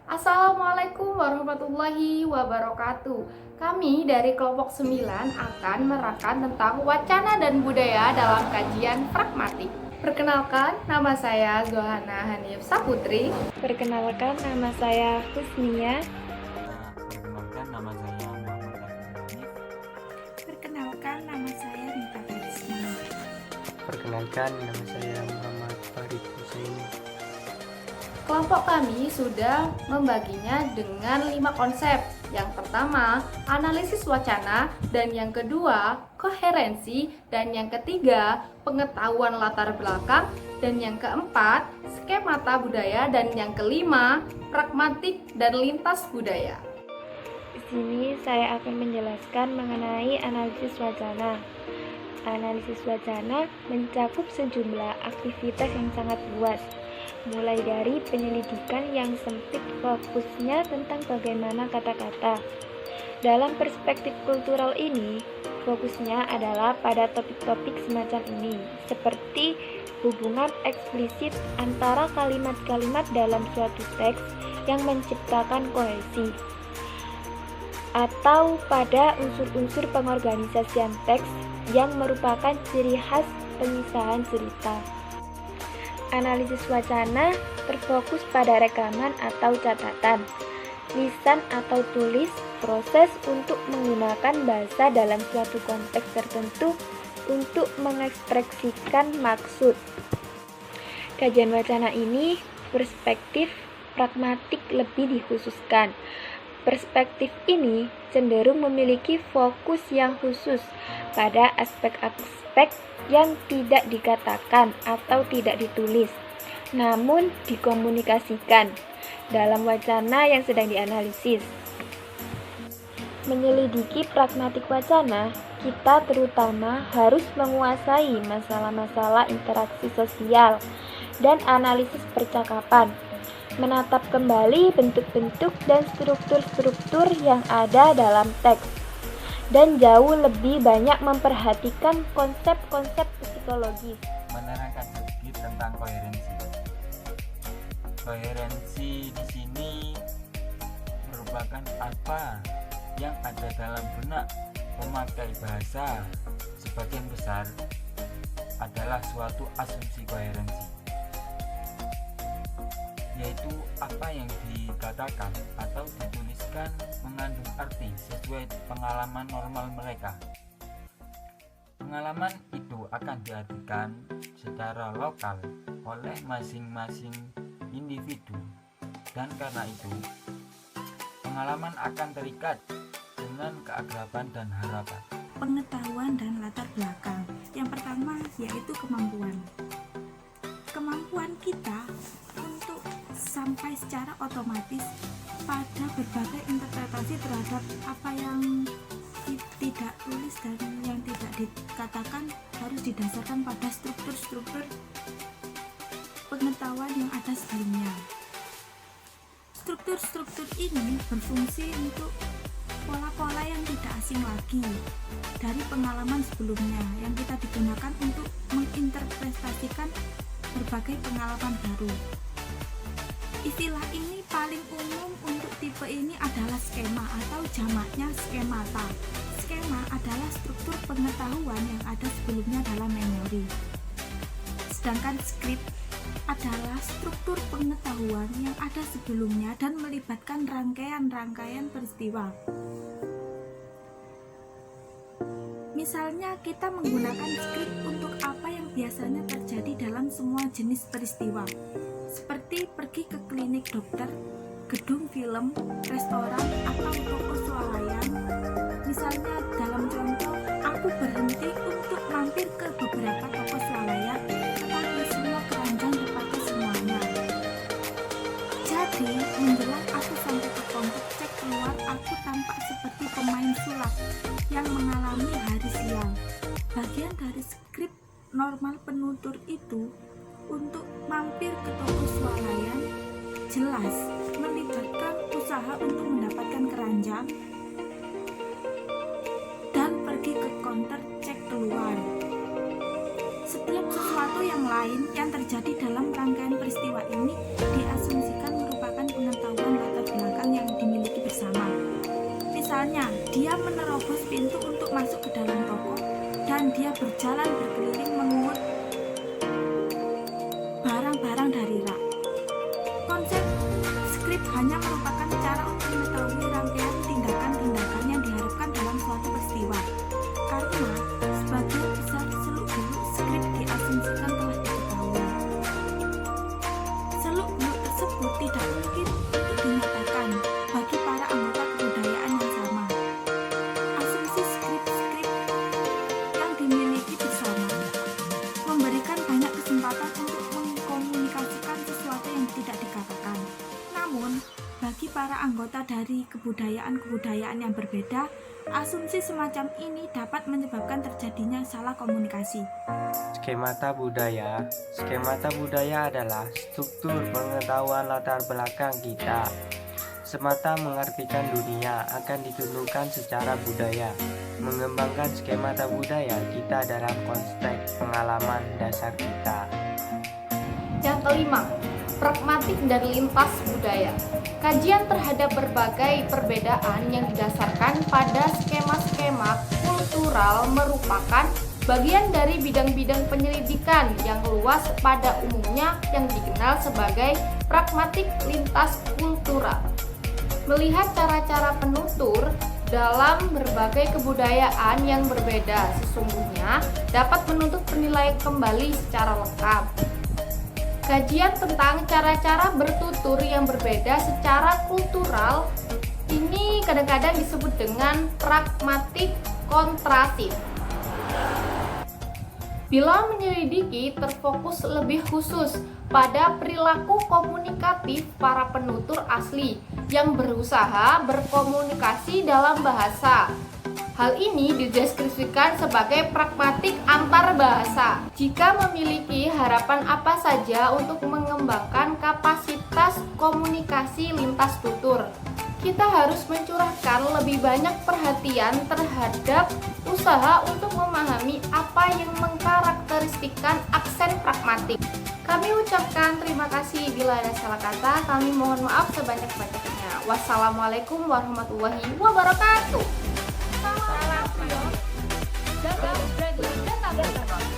Assalamualaikum warahmatullahi wabarakatuh. Kami dari kelompok 9 akan menerangkan tentang wacana dan budaya dalam kajian pragmatik. Perkenalkan, nama saya Zohana Hanif Saputri. Perkenalkan, nama saya Husnia. Perkenalkan, nama saya Muhammad Hanif. Perkenalkan, nama saya Nita Karisma. Perkenalkan, nama saya Muhammad Farid Husaini. Kelompok kami sudah membaginya dengan 5 konsep. Yang pertama, analisis wacana, dan yang kedua, koherensi, dan yang ketiga, pengetahuan latar belakang, dan yang keempat, skemata budaya, dan yang kelima, pragmatik dan lintas budaya. Di sini saya akan menjelaskan mengenai analisis wacana. Analisis wacana mencakup sejumlah aktivitas yang sangat luas, mulai dari penyelidikan yang sempit fokusnya tentang bagaimana kata-kata. Dalam perspektif kultural ini, fokusnya adalah pada topik-topik semacam ini, seperti hubungan eksplisit antara kalimat-kalimat dalam suatu teks yang menciptakan kohesi, atau pada unsur-unsur pengorganisasian teks yang merupakan ciri khas penyisahan cerita. Analisis wacana terfokus pada rekaman atau catatan, lisan atau tulis, proses untuk menggunakan bahasa dalam suatu konteks tertentu untuk mengekspresikan maksud. Kajian wacana ini perspektif pragmatik lebih dikhususkan. Perspektif ini cenderung memiliki fokus yang khusus pada aspek-aspek yang tidak dikatakan atau tidak ditulis, namun dikomunikasikan dalam wacana yang sedang dianalisis. Menyelidiki pragmatik wacana, kita terutama harus menguasai masalah-masalah interaksi sosial dan analisis percakapan, menatap kembali bentuk-bentuk dan struktur-struktur yang ada dalam teks, dan jauh lebih banyak memperhatikan konsep-konsep psikologis. Menerangkan sedikit tentang koherensi. Koherensi di sini merupakan apa yang ada dalam benak pemakai bahasa. Sebagian besar adalah suatu asumsi koherensi, yaitu apa yang dikatakan atau dituliskan mengandung arti sesuai pengalaman normal mereka. Pengalaman itu akan diartikan secara lokal oleh masing-masing individu, dan karena itu pengalaman akan terikat dengan keakraban dan harapan. Pengetahuan dan latar belakang. Yang pertama yaitu kemampuan. Kemampuan kita untuk sampai secara otomatis pada berbagai interpretasi terhadap apa yang tidak tulis dan yang tidak dikatakan harus didasarkan pada struktur-struktur pengetahuan yang ada sebelumnya. Struktur-struktur ini berfungsi untuk pola-pola yang tidak asing lagi dari pengalaman sebelumnya yang kita digunakan untuk menginterpretasikan berbagai pengalaman baru. Istilah ini paling umum untuk tipe ini adalah skema atau jamaknya skemata. Skema adalah struktur pengetahuan yang ada sebelumnya dalam memori. Sedangkan skrip adalah struktur pengetahuan yang ada sebelumnya dan melibatkan rangkaian-rangkaian peristiwa. Misalnya kita menggunakan skrip untuk apa yang biasanya terjadi dalam semua jenis peristiwa, seperti pergi ke klinik dokter, gedung film, restoran, atau toko swalayan. Misalnya dalam contoh, aku berhenti untuk mampir ke beberapa toko swalayan, tetapi semua keranjang dipakai semuanya. Jadi, menjelang aku sampai ke komplek cek keluar, aku tampak seperti pemain sulap yang mengalami hari sial. Bagian dari skrip normal penutur itu untuk mampir ke toko swalayan jelas melibatkan usaha untuk mendapatkan keranjang dan pergi ke counter cek keluar. Setiap sesuatu yang lain yang terjadi dalam rangkaian peristiwa ini diasumsikan merupakan pengetahuan latar masuk ke dalam toko dan dia berjalan berkeliling mengungut barang-barang dari rak. Konsep skrip hanya merupakan cara untuk mengetahui rangkaian tindakan-tindakan yang diharapkan dalam suatu peristiwa. Karena sebagian besar seluk-beluk skrip diasumsikan telah diketahui. Seluk-beluk tersebut tidak mungkin untuk dinyatakan bagi para anggota kebudayaan yang sama. Asumsi skrip-skrip yang dimiliki bersama memberikan banyak kesempatan untuk mengkomunikasikan sesuatu yang tidak dikatakan. Namun, bagi para anggota dari kebudayaan-kebudayaan yang berbeda, asumsi semacam ini dapat menyebabkan terjadinya salah komunikasi. Skemata budaya. Skemata budaya adalah struktur pengetahuan latar belakang kita. Semata mengartikan dunia akan ditentukan secara budaya. Mengembangkan skemata budaya kita dalam konteks pengalaman dasar kita. Yang kelima, pragmatik dan lintas budaya. Kajian terhadap berbagai perbedaan yang didasarkan pada skema-skema kultural merupakan bagian dari bidang-bidang penyelidikan yang luas pada umumnya yang dikenal sebagai pragmatik lintas kultural. Melihat cara-cara penutur dalam berbagai kebudayaan yang berbeda sesungguhnya dapat menuntut penilaian kembali secara lengkap. Kajian tentang cara-cara bertutur yang berbeda secara kultural ini kadang-kadang disebut dengan pragmatik kontrasif. Bila menyelidiki terfokus lebih khusus pada perilaku komunikatif para penutur asli yang berusaha berkomunikasi dalam bahasa. Hal ini dideskripsikan sebagai pragmatik antar bahasa. Jika memiliki harapan apa saja untuk mengembangkan kapasitas komunikasi lintas tutur, kita harus mencurahkan lebih banyak perhatian terhadap usaha untuk memahami apa yang mengkarakteristikkan aksen pragmatik. Kami ucapkan terima kasih bila ada salah kata. Kami mohon maaf sebanyak-banyaknya. Wassalamualaikum warahmatullahi wabarakatuh. Salam. Jaga brand data.